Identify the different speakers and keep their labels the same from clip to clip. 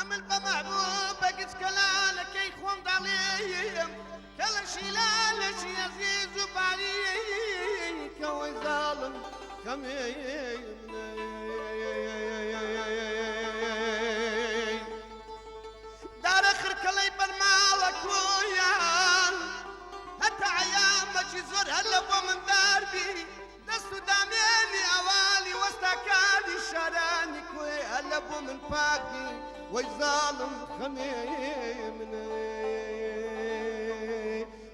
Speaker 1: عامل بمحبوبك اسكلالك يخون ضليم كل شي لالش يزيز وبعليك وظالم خميم دار اخر كلي برمالك ويان حتى عيامك يزور هلبو من دربي دستو داميني اوالي واستكادي شرانك وهلبو من فاقي ويظالم خميمني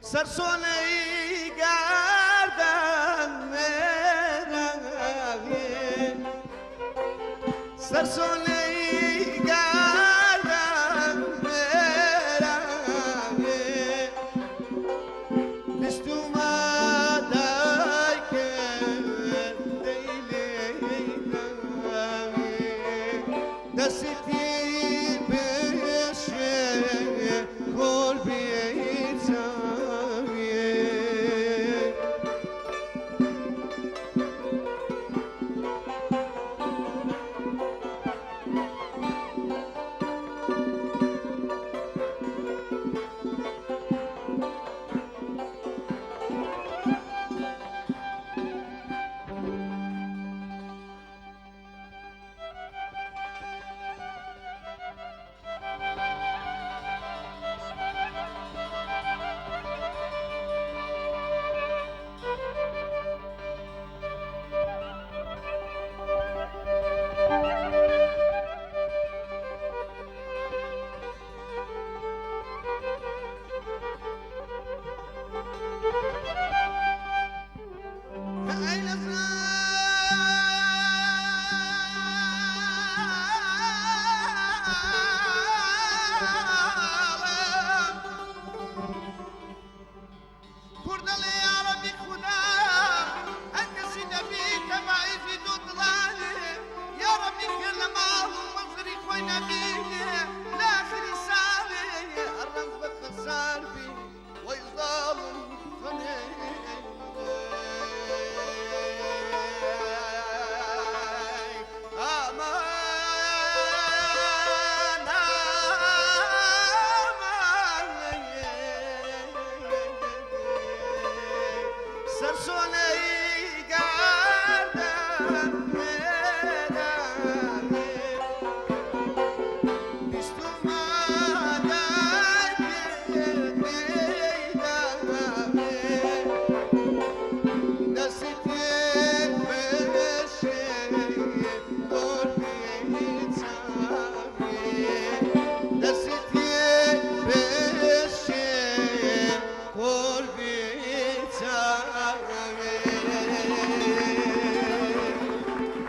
Speaker 1: سرسوني قاردن ميراغي سرسوني قاردن ميراغي دستو ما دايك ديلي دستي Oh